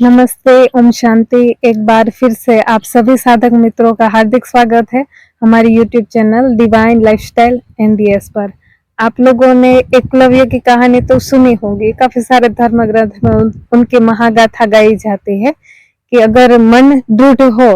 नमस्ते, ओम शांति। एक बार फिर से आप सभी साधक मित्रों का हार्दिक स्वागत है हमारी YouTube channel divine lifestyle NDS पर। आप लोगों ने एकलव्य की कहानी तो सुनी होगी। काफी सारे धर्म ग्रंथ में उनकी महागाथा गाई जाती है कि अगर मन दृढ़ हो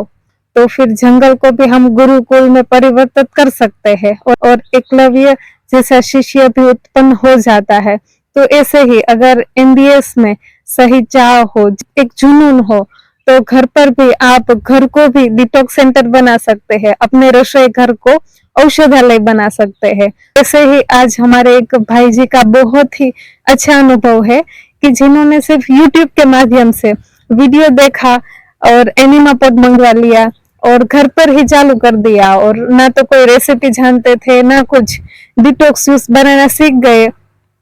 तो फिर जंगल को भी हम गुरुकुल में परिवर्तित कर सकते हैं और एकलव्य जैसा शिष्य भी उत्पन्न हो जाता है। तो ऐसे ही अगर एनडीएस में सही चाह हो, एक जुनून हो, तो घर पर भी आप घर को भी डिटॉक्स सेंटर बना सकते हैं, अपने रसोई घर को औषधालय बना सकते हैं। ऐसे ही आज हमारे एक भाई जी का बहुत ही अच्छा अनुभव है कि जिन्होंने सिर्फ यूट्यूब के माध्यम से वीडियो देखा और एनिमा पॉट मंगवा लिया और घर पर ही चालू कर दिया, और ना तो कोई रेसिपी जानते थे ना कुछ, डिटॉक्स जूस बनाना सीख गए।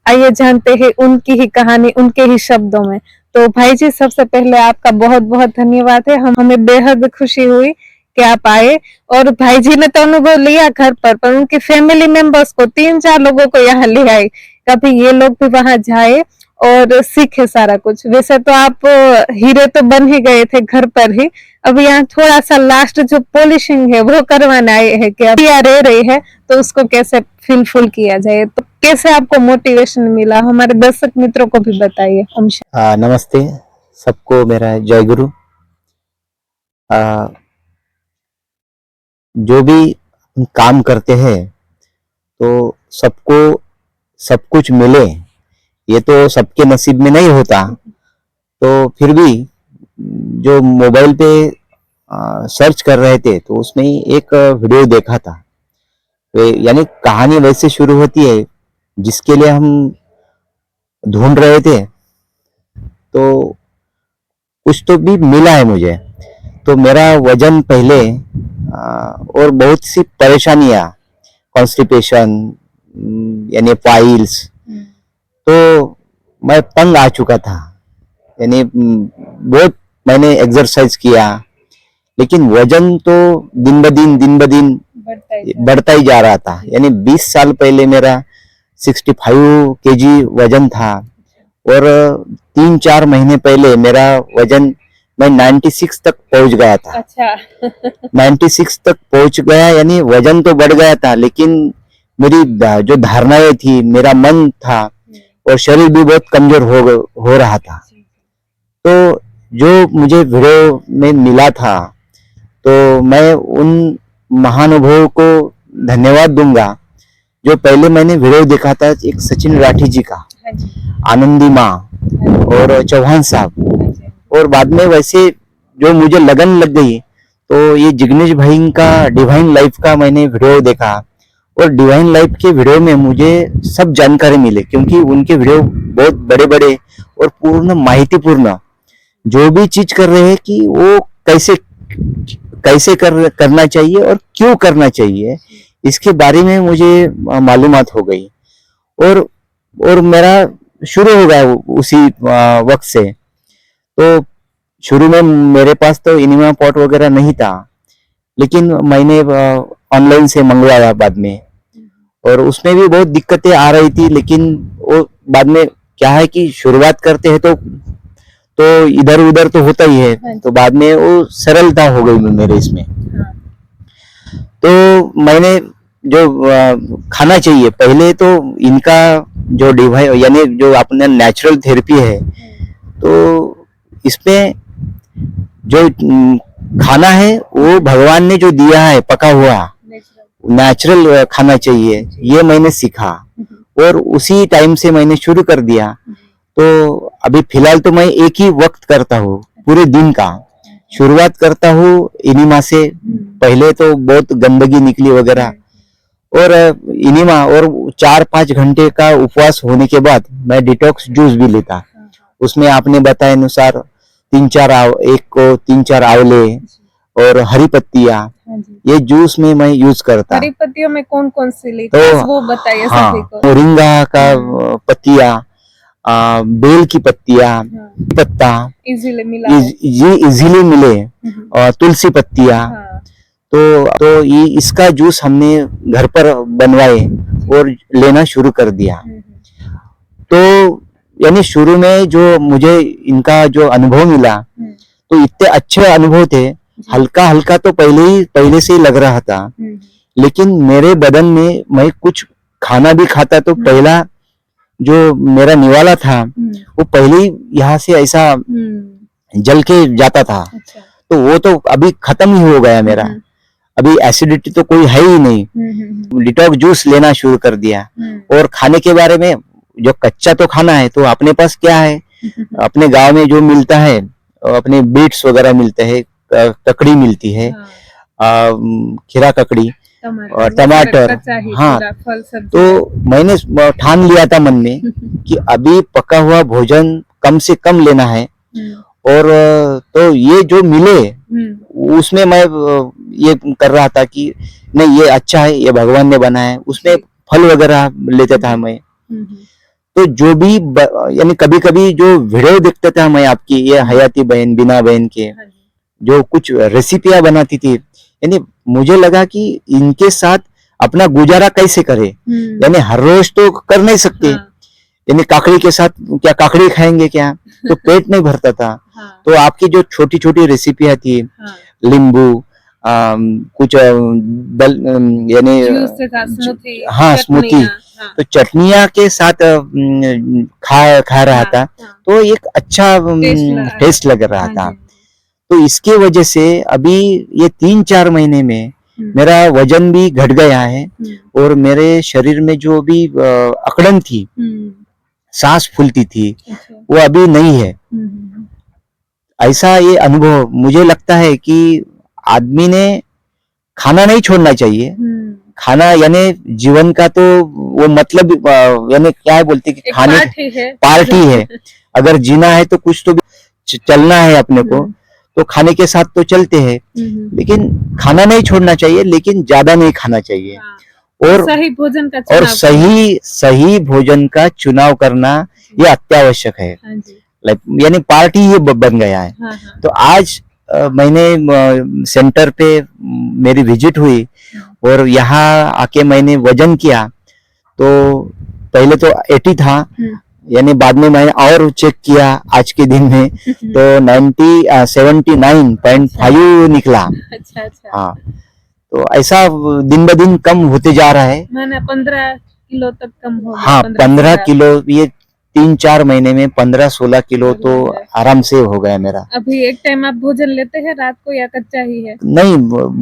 आइए जानते हैं उनकी ही कहानी उनके ही शब्दों में। तो भाई जी, सबसे पहले आपका बहुत बहुत धन्यवाद है। हमें बेहद खुशी हुई कि आप आए। और भाई जी ने तो अनुभव लिया घर पर उनके फैमिली मेंबर्स को 3-4 लोगों को यहाँ ले आए, कभी ये लोग भी वहां जाए और सीखे सारा कुछ। वैसे तो आप हीरे तो बन ही गए थे घर पर ही, अब यहाँ थोड़ा सा लास्ट जो पॉलिशिंग है वो करवाने आए हैं कि अभी रह रही है तो उसको कैसे फिलफुल किया जाए। तो कैसे आपको मोटिवेशन मिला, हमारे दर्शक मित्रों को भी बताइए। नमस्ते सबको, मेरा जय गुरु। जो भी हम काम करते हैं तो सबको सब कुछ मिले, ये तो सबके नसीब में नहीं होता। तो फिर भी जो मोबाइल पे सर्च कर रहे थे तो उसमें एक वीडियो देखा था। यानी कहानी वैसे शुरू होती है जिसके लिए हम ढूंढ रहे थे, तो कुछ तो भी मिला है मुझे। तो मेरा वजन पहले और बहुत सी परेशानियां, कॉन्स्टिपेशन यानी पाइल्स, तो मैं तंग आ चुका था। यानी बहुत मैंने एक्सरसाइज किया, लेकिन वजन तो दिन ब दिन बढ़ता ही जा रहा था। यानी 20 साल पहले मेरा 65 केजी वजन था और 3-4 महीने पहले मेरा वजन मैं 96 तक पहुंच गया था। अच्छा 96 तक पहुंच गया, यानी वजन तो बढ़ गया था, लेकिन मेरी जो धारणाएं थी, मेरा मन था और शरीर भी बहुत कमजोर हो रहा था। तो जो मुझे वीडियो में मिला था, तो मैं उन महानुभवों को धन्यवाद दूंगा जो पहले मैंने वीडियो देखा था, एक सचिन राठी जी का, आनंदी माँ और चौहान साहब, और बाद में वैसे जो मुझे लगन लग गई तो ये जिग्नेश भाई का डिवाइन लाइफ का मैंने वीडियो देखा। और डिवाइन लाइफ के वीडियो में मुझे सब जानकारी मिले, क्योंकि उनके वीडियो बहुत बड़े बड़े और पूर्ण माहितीपूर्ण, जो भी चीज कर रहे हैं कि वो कैसे कैसे करना चाहिए और क्यों करना चाहिए, इसके बारे में मुझे मालूमात हो गई। और मेरा शुरू हो गया उसी वक्त से। तो शुरू में मेरे पास तो एनिमा पॉट वगैरह नहीं था, लेकिन मैंने ऑनलाइन से मंगवाया बाद में, और उसमें भी बहुत दिक्कतें आ रही थी। लेकिन वो बाद में क्या है कि शुरुआत करते हैं तो इधर उधर तो होता ही है, तो बाद में वो सरलता हो गई मेरे इसमें। तो मैंने जो खाना चाहिए पहले, तो इनका जो डिवाइस यानी जो अपना नेचुरल थेरेपी है, तो इसमें जो खाना है वो भगवान ने जो दिया है पका हुआ नेचुरल खाना चाहिए, ये मैंने सीखा और उसी टाइम से मैंने शुरू कर दिया। तो अभी फिलहाल तो मैं एक ही वक्त करता हूँ पूरे दिन का। शुरुआत करता हूँ इनिमा से, पहले तो बहुत गंदगी निकली वगैरह, और इनिमा और 4-5 घंटे का उपवास होने के बाद मैं डिटॉक्स जूस भी लेता। उसमें आपने बताए अनुसार 3-4 आंवले और हरी पत्तियां, ये जूस में मैं यूज करता। हरी पत्तियों में कौन कौन सी ली, तो वो बताइए सभी को। मोरिंगा का पत्तियां, बेल की पत्तियां, पत्ता इजीली मिले, और तुलसी पत्तियां। तो ये इसका जूस हमने घर पर बनवाए और लेना शुरू कर दिया। तो यानी शुरू में जो मुझे इनका जो अनुभव मिला तो इतने अच्छे अनुभव थे, हल्का हल्का तो पहले से ही लग रहा था, लेकिन मेरे बदन में मैं कुछ खाना भी खाता तो पहला जो मेरा निवाला था वो पहले ही यहाँ से ऐसा जल के जाता था। अच्छा। तो वो तो अभी खत्म ही हो गया मेरा। अभी एसिडिटी तो कोई है ही नहीं। डिटॉक्स जूस लेना शुरू कर दिया। और खाने के बारे में जो कच्चा तो खाना है तो अपने पास क्या है, अपने गांव में जो मिलता है, अपने बीट्स वगैरह मिलते हैं, ककड़ी मिलती है, खीरा ककड़ी और टमाटर। हाँ, तो मैंने ठान लिया था मन में कि अभी पका हुआ भोजन कम से कम लेना है। और तो ये जो मिले उसमें मैं ये कर रहा था कि नहीं ये अच्छा है, ये भगवान ने बनाया है, उसमें फल वगैरह लेता था मैं। तो जो भी यानी कभी कभी जो वीडियो देखता था मैं आपकी, ये हयाती बहन, बीना बहन के जो कुछ रेसिपियां बनाती थी, यानी मुझे लगा कि इनके साथ अपना गुजारा कैसे करे, यानी हर रोज तो कर नहीं सकते। यानी काकड़ी के साथ क्या काकड़ी खाएंगे क्या, तो पेट नहीं भरता था। तो आपकी जो छोटी छोटी रेसिपियां थी, नींबू, कुछ यानी हाँ स्मूथी, तो चटनियाँ के साथ खा रहा था, तो एक अच्छा टेस्ट लग रहा था। तो इसके वजह से अभी ये 3-4 महीने में मेरा वजन भी घट गया है और मेरे शरीर में जो भी अकड़न थी, सांस फूलती थी, वो अभी नहीं है। ऐसा ये अनुभव मुझे लगता है कि आदमी ने खाना नहीं छोड़ना चाहिए। खाना यानी जीवन का तो वो मतलब यानी क्या बोलते कि खाने पार्टी है। अगर जीना है तो कुछ तो भी चलना है अपने को, तो खाने के साथ तो चलते हैं, लेकिन खाना नहीं छोड़ना चाहिए, लेकिन ज्यादा नहीं खाना चाहिए। और सही भोजन का चुनाव, और सही भोजन का चुनाव करना ये अत्यावश्यक है। यानी पार्टी ये बन गया है। तो आज मैंने सेंटर पे मेरी विजिट हुई और यहाँ आके मैंने वजन किया, तो पहले तो 80 था, यानी बाद में मैंने और चेक किया आज के दिन में तो 79.5 निकला। अच्छा। हाँ, तो ऐसा दिन ब दिन कम होते जा रहा है। मैंने 15 किलो तक कम हो गया। हाँ, 15 किलो, ये 3-4 महीने में 15-16 किलो तो आराम से हो गया मेरा। अभी एक टाइम आप भोजन लेते हैं रात को या कच्चा ही है? नहीं,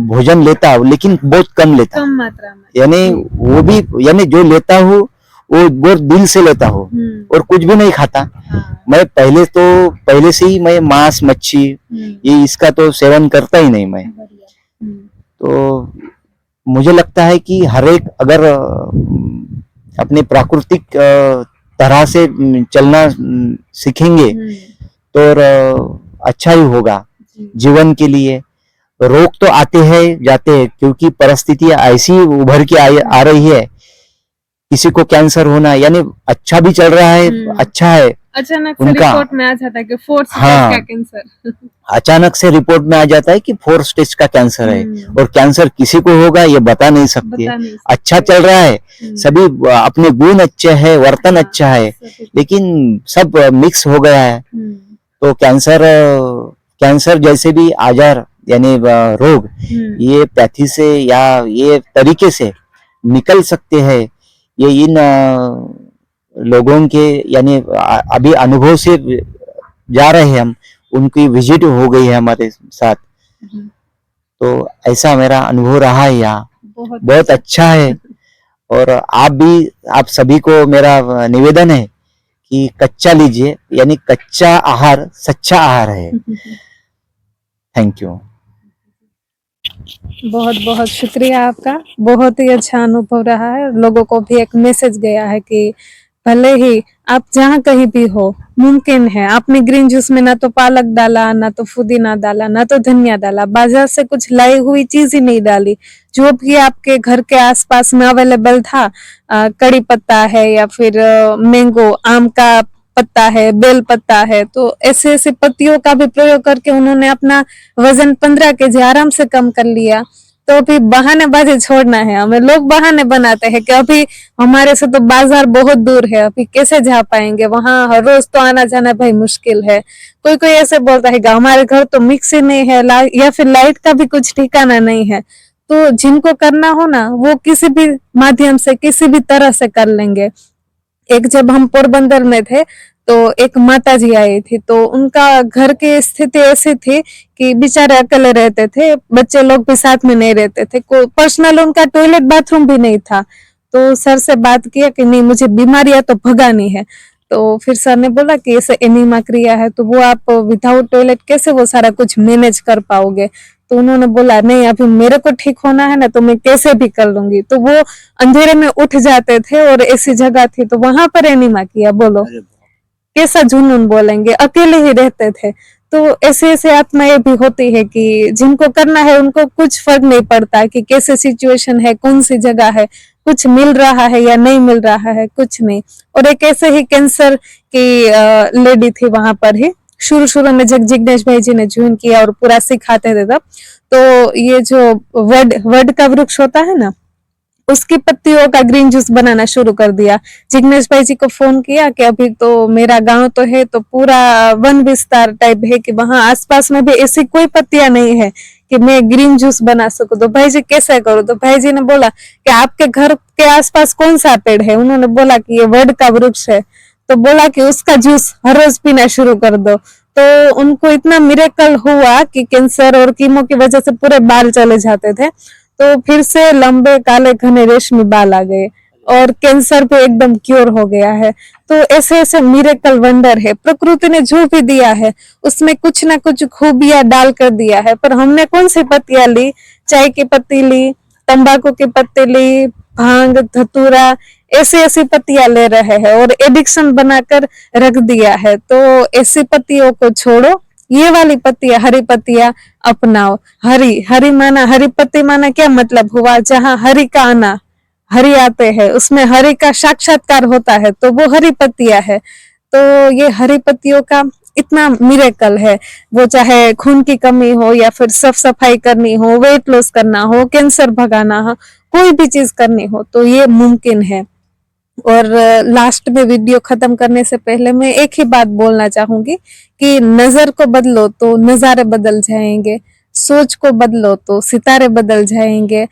भोजन लेता हूँ लेकिन बहुत कम लेता, कम मात्रा में। यानी वो भी, यानी जो लेता हूँ वो दिल से लेता हूँ और कुछ भी नहीं खाता। मैं पहले से ही मैं मांस, मच्छी, ये इसका तो सेवन करता ही नहीं मैं। तो मुझे लगता है कि हर एक अगर अपने प्राकृतिक तरह से चलना सीखेंगे तो अच्छा ही होगा जीवन के लिए। रोग तो आते हैं जाते हैं, क्योंकि परिस्थितियां ऐसी उभर के आ रही है। किसी को कैंसर होना, यानी अच्छा भी चल रहा है, अच्छा है, अचानक से रिपोर्ट में आ जाता है कि 4th स्टेज का कैंसर। अचानक से रिपोर्ट में आ जाता है कि 4th स्टेज का कैंसर है, और कैंसर किसी को होगा ये बता नहीं सकते। अच्छा चल रहा है, सभी अपने गुण अच्छे हैं, वर्तन अच्छा है, लेकिन सब मिक्स हो गया है। तो कैंसर जैसे भी आजार यानी रोग, ये पैथी से या ये तरीके से निकल सकते हैं। ये इन लोगों के यानी अभी अनुभव से जा रहे हैं हम, उनकी विजिट हो गई है हमारे साथ, तो ऐसा मेरा अनुभव रहा है यहाँ, बहुत अच्छा है। और आप सभी को मेरा निवेदन है कि कच्चा लीजिए, यानी कच्चा आहार सच्चा आहार है। Thank you. बहुत बहुत शुक्रिया आपका, बहुत ही अच्छा अनुभव रहा है। लोगों को भी एक मैसेज गया है कि भले ही आप जहाँ कहीं भी हो, मुमकिन है आपने ग्रीन जूस में ना तो पालक डाला, ना तो पुदीना डाला, ना तो धनिया डाला, बाजार से कुछ लाई हुई चीज ही नहीं डाली, जो भी आपके घर के आसपास में अवेलेबल था, कड़ी पत्ता है या फिर मैंगो, आम का पत्ता है, बेल पत्ता है, तो ऐसे ऐसे पत्तियों का भी प्रयोग करके उन्होंने अपना वजन 15 kg आराम से कम कर लिया। तो अभी बहानेबाजी छोड़ना है हमें। लोग बहाने बनाते हैं कि अभी हमारे से तो बाजार बहुत दूर है, अभी कैसे जा पाएंगे वहां, हर रोज तो आना जाना भाई मुश्किल है। कोई कोई ऐसे बोलता है कि हमारे घर तो मिक्सी नहीं है, या फिर लाइट का भी कुछ ठिकाना नहीं है। तो जिनको करना हो ना वो किसी भी माध्यम से किसी भी तरह से कर लेंगे। एक जब हम पोरबंदर में थे तो एक माता जी आई थी, तो उनका घर की स्थिति ऐसी थी कि बेचारे अकेले रहते थे, बच्चे लोग भी साथ में नहीं रहते थे, कोई पर्सनल उनका टॉयलेट बाथरूम भी नहीं था। तो सर से बात किया कि नहीं मुझे बीमारियां तो भगानी है। तो फिर सर ने बोला कि ऐसे एनीमा क्रिया है, तो वो आप विदाउट टॉयलेट कैसे वो सारा कुछ मैनेज कर पाओगे। तो उन्होंने बोला नहीं अभी मेरे को ठीक होना है ना, तो मैं कैसे भी कर लूंगी। तो वो अंधेरे में उठ जाते थे और ऐसी जगह थी तो वहां पर एनीमा किया। बोलो कैसा जुनून बोलेंगे, अकेले ही रहते थे। तो ऐसे ऐसे आत्माएं भी होती है कि जिनको करना है उनको कुछ फर्क नहीं पड़ता कि कैसे सिचुएशन है, कौन सी जगह है, कुछ मिल रहा है या नहीं मिल रहा है, कुछ नहीं। और एक ऐसे ही कैंसर की लेडी थी वहां पर ही, शुरू शुरू में जब जिग्नेश भाई जी ने ज्वाइन किया और पूरा सिखाते थे तब, तो ये जो वड का वृक्ष होता है ना, उसकी पत्तियों का ग्रीन जूस बनाना शुरू कर दिया। जिग्नेश भाई जी को फोन किया कि अभी तो मेरा गांव तो है तो पूरा वन विस्तार टाइप है कि वहां आसपास में भी ऐसी कोई पत्तियां नहीं है कि मैं ग्रीन जूस बना सकूं। तो भाई जी कैसे करूं। तो भाई जी ने बोला कि आपके घर के आसपास कौन सा पेड़ है। उन्होंने बोला कि ये वड का वृक्ष है। तो बोला कि उसका जूस हर रोज पीना शुरू कर दो। तो उनको इतना मिरेकल हुआ कि कैंसर और कीमो की वजह से पूरे बाल चले जाते थे, तो फिर से लंबे काले घने रेशमी बाल आ गए और कैंसर पे एकदम क्योर हो गया है। तो ऐसे ऐसे मिरेकल वंडर है। प्रकृति ने जो भी दिया है उसमें कुछ ना कुछ खूबियां डाल कर दिया है, पर हमने कौन सी पत्तियां ली। चाय की पत्ती ली, तंबाकू की पत्ती ली, भांग धतूरा, ऐसी ऐसी पत्तियां ले रहे हैं और एडिक्शन बनाकर रख दिया है। तो ऐसी पत्तियों को छोड़ो, ये वाली पत्तियां, हरी पत्तियां अपनाओ। हरी हरी माना, हरी पत्ती माना क्या मतलब हुआ, जहाँ हरि का आना, हरि आते हैं उसमें हरि का साक्षात्कार होता है, तो वो हरी पत्तियां है। तो ये हरी पत्तियों का इतना मिरेकल है। वो चाहे खून की कमी हो या फिर साफ सफाई करनी हो, वेट लॉस करना हो, कैंसर भगाना हो, कोई भी चीज करनी हो तो ये मुमकिन है। और लास्ट में वीडियो खत्म करने से पहले मैं एक ही बात बोलना चाहूंगी कि नजर को बदलो तो नजारे बदल जाएंगे, सोच को बदलो तो सितारे बदल जाएंगे,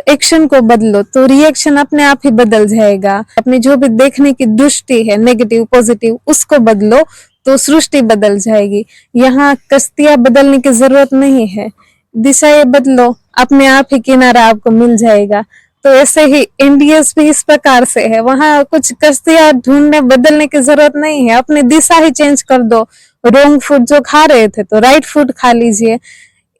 एक्शन को बदलो तो रिएक्शन अपने आप ही बदल जाएगा। अपनी जो भी देखने की दृष्टि है, नेगेटिव पॉजिटिव, उसको बदलो तो सृष्टि बदल जाएगी। यहाँ कश्तियां बदलने की जरूरत नहीं है, दिशाएं बदलो, अपने आप ही किनारा आपको मिल जाएगा। तो ऐसे ही एनडीएस भी इस प्रकार से है, वहां कुछ कश्तियां ढूंढने बदलने की जरूरत नहीं है, अपनी दिशा ही चेंज कर दो। रॉन्ग फूड जो खा रहे थे तो राइट फूड खा लीजिए।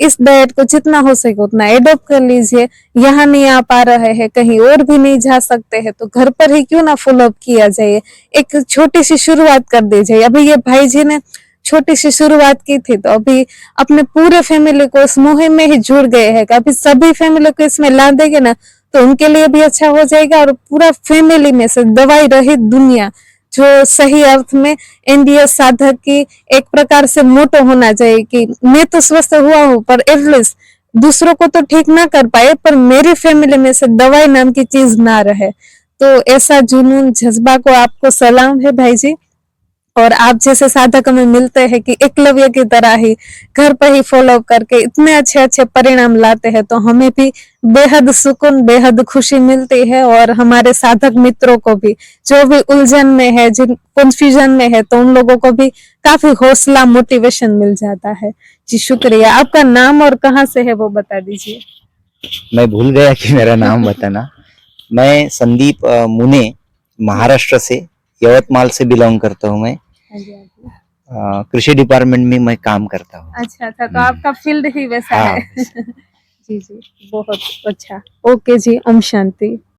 इस डाइट को जितना हो सके उतना एडॉप्ट कर लीजिए। यहाँ नहीं आ पा रहे हैं, कहीं और भी नहीं जा सकते हैं, तो घर पर ही क्यों ना फॉलो अप किया जाए, एक छोटी सी शुरुआत कर दी जाए। अभी ये भाई जी ने छोटी सी शुरुआत की थी, तो अभी अपने पूरे फैमिली को इस मुहिम में ही जुड़ गए हैं। अभी सभी फैमिली को इसमें ला देंगे ना तो उनके लिए भी अच्छा हो जाएगा और पूरा फैमिली में से दवाई रहित दुनिया, जो सही अर्थ में एनडीएस साधक की एक प्रकार से मोटो होना चाहिए कि मैं तो स्वस्थ हुआ हूँ पर एटलीस्ट दूसरों को तो ठीक ना कर पाए पर मेरी फैमिली में से दवाई नाम की चीज ना रहे। तो ऐसा जुनून जज्बा को आपको सलाम है भाई जी। और आप जैसे साधक हमें मिलते हैं कि एकलव्य की तरह ही घर पर ही फॉलो करके इतने अच्छे अच्छे परिणाम लाते हैं, तो हमें भी बेहद सुकून, बेहद खुशी मिलती है। और हमारे साधक मित्रों को भी जो भी उलझन में है, जिन कंफ्यूजन में है, तो उन लोगों को भी काफी हौसला, मोटिवेशन मिल जाता है। जी शुक्रिया। आपका नाम और कहाँ से है वो बता दीजिए। मैं भूल गया कि मेरा नाम बताना। मैं संदीप मुने, महाराष्ट्र से, यवतमाल से बिलोंग करता हूँ। मैं कृषि डिपार्टमेंट में मैं काम करता हूँ। अच्छा अच्छा, तो आपका फील्ड ही वैसा हाँ। है। जी जी, बहुत अच्छा। ओके जी, ओम शांति।